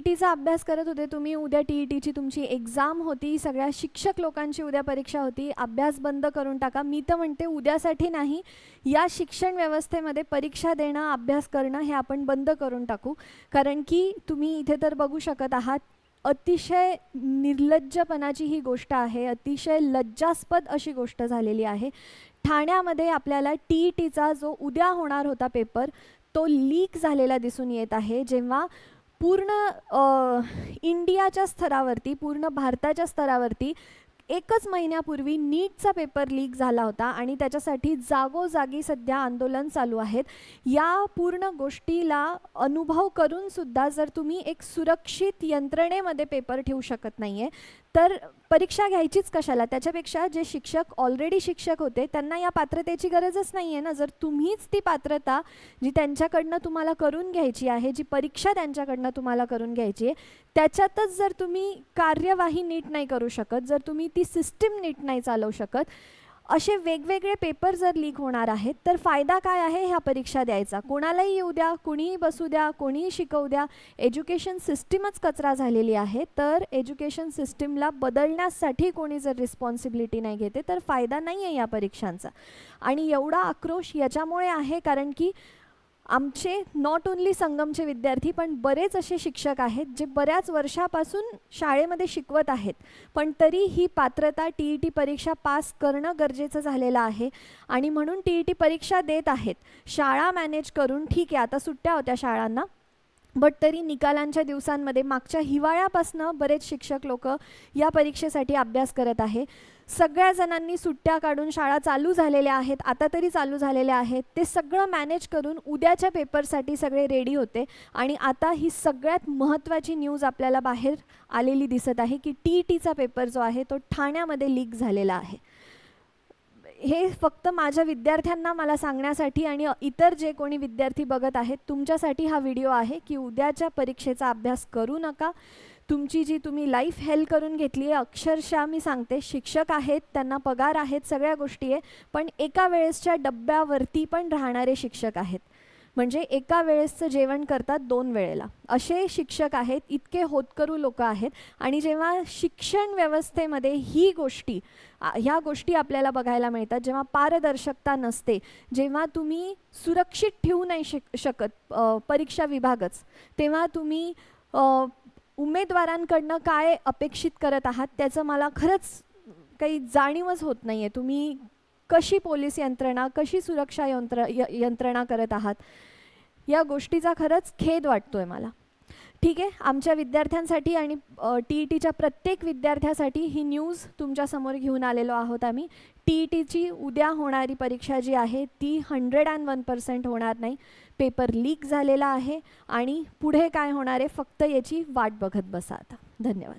टीचा अभ्यास करत होते तुम्ही. उद्या टीची तुमची एक्झाम होती. सगळ्या शिक्षक लोकांची उद्या परीक्षा होती. अभ्यास बंद करून टाका. मी तर म्हणते उद्यासाठी नाही, या शिक्षण व्यवस्थेमध्ये परीक्षा देणं, अभ्यास करणं हे आपण बंद करून टाकू. कारण की तुम्ही इथे तर बघू शकत आहात, अतिशय निर्लज्जपणाची ही गोष्ट आहे. अतिशय लज्जास्पद अशी गोष्ट झालेली आहे. ठाण्यामध्ये आपल्याला टीचा जो उद्या होणार होता पेपर, तो लीक झालेला दिसून येत आहे. जेव्हा पूर्ण इंडियाच्या स्तरावरती, पूर्ण भारताच्या स्तरावरती एकच महिन्यापूर्वी नीटचा पेपर लीक झाला होता आणि त्याच्यासाठी जागोजागी सध्या आंदोलन चालू आहेत. या पूर्ण गोष्टीला अनुभव करून सुद्धा जर तुम्ही एक सुरक्षित यंत्रणेमध्ये पेपर ठेवू शकत नाही आहे, तर परीक्षा घ्यायचीच कशाला? त्याच्यापेक्षा जे शिक्षक ऑलरेडी शिक्षक होते त्यांना या पात्रतेची गरजच नाही आहे ना. जर तुम्हीच ती पात्रता जी त्यांच्याकडनं तुम्हाला करून घ्यायची आहे, जी परीक्षा त्यांच्याकडनं तुम्हाला करून घ्यायची आहे, त्याच्यातच जर तुम्ही कार्यवाही नीट नाही करू शकत, जर तुम्ही ती सिस्टीम नीट नाही चालवू शकत, असे वेगवेगळे पेपर जर लीक होणार आहेत, तर फायदा काय आहे ह्या परीक्षा द्यायचा? कोणालाही येऊ द्या, कोणीही बसू द्या, कोणीही शिकवू द्या. एज्युकेशन सिस्टीमच कचरा झालेली आहे. तर एज्युकेशन सिस्टीमला बदलण्यासाठी कोणी जर रिस्पॉन्सिबिलिटी नाही घेते, तर फायदा नाही आहे या परीक्षांचा. आणि एवढा आक्रोश याच्यामुळे आहे कारण की आमचे नॉट ओन्ली संगमचे विद्यार्थी पण बरेच असे शिक्षक आहेत जे बऱ्याच वर्षापासून शाळेमध्ये शिकवत आहेत, पण तरी ही पात्रता टीईटी परीक्षा पास करणं गरजेचं झालेलं आहे आणि म्हणून टीईटी परीक्षा देत आहेत. शाळा मॅनेज करून, ठीक आहे आता सुट्ट्या होत्या शाळांना, बट तरी निकालांच्या दिवसांमध्ये मागच्या हिवाळ्यापासनं बरेच शिक्षक लोक या परीक्षेसाठी अभ्यास करत आहे. सगळ्या जणांनी सुट्ट्या काढून शाळा चालू झालेल्या आहेत, आता तरी चालू झालेल्या आहेत. ते सगळं मॅनेज करून उद्याच्या पेपरसाठी सगळे रेडी होते आणि आता ही सगळ्यात महत्त्वाची न्यूज आपल्याला बाहेर आलेली दिसत आहे की टीईटीचा पेपर जो आहे तो ठाण्यामध्ये लीक झालेला आहे. हे फक्त माझ्या विद्यार्थ्यांना मला सांगण्यासाठी आणि इतर जे कोणी विद्यार्थी बघत आहेत तुमच्यासाठी हा व्हिडिओ आहे की उद्याच्या परीक्षेचा अभ्यास करू नका. तुमची जी तुम्ही लाईफ हेल्प करून घेतली आहे, अक्षरशः मी सांगते, शिक्षक आहेत, त्यांना पगार आहेत, सगळ्या गोष्टी आहे, पण एका वेळेसच्या डब्यावरती पण राहणारे शिक्षक आहेत. म्हणजे एका वेळेसचं जेवण करतात 2 वेळेला असे शिक्षक आहेत. इतके होतकरू लोक आहेत. आणि जेव्हा शिक्षण व्यवस्थेमध्ये ह्या गोष्टी आपल्याला बघायला मिळतात, जेव्हा पारदर्शकता नसते, जेव्हा तुम्ही सुरक्षित ठेवू नाही शकत परीक्षा विभागच, तेव्हा तुम्ही उमेदवारांकडनं काय अपेक्षित करत आहात त्याचं मला खरंच काही जाणीवच होत नाही आहे. तुम्ही कशी पोलीस यंत्रणा, कशी सुरक्षा यंत्रणा करत आहात, या गोष्टीचा खरंच खेद वाटतोय मला. ठीक आहे, आमच्या विद्यार्थ्यांसाठी आणि टीईटीच्या प्रत्येक विद्यार्थ्यासाठी ही न्यूज तुमच्यासमोर घेऊन आलेलो आहोत आम्ही. टीईटीची उद्या होणारी परीक्षा जी आहे ती 101% होणार नाही. पेपर लीक झालेला आहे आणि पुढे काय होणार आहे फक्त याची वाट बघत बसा आता. धन्यवाद.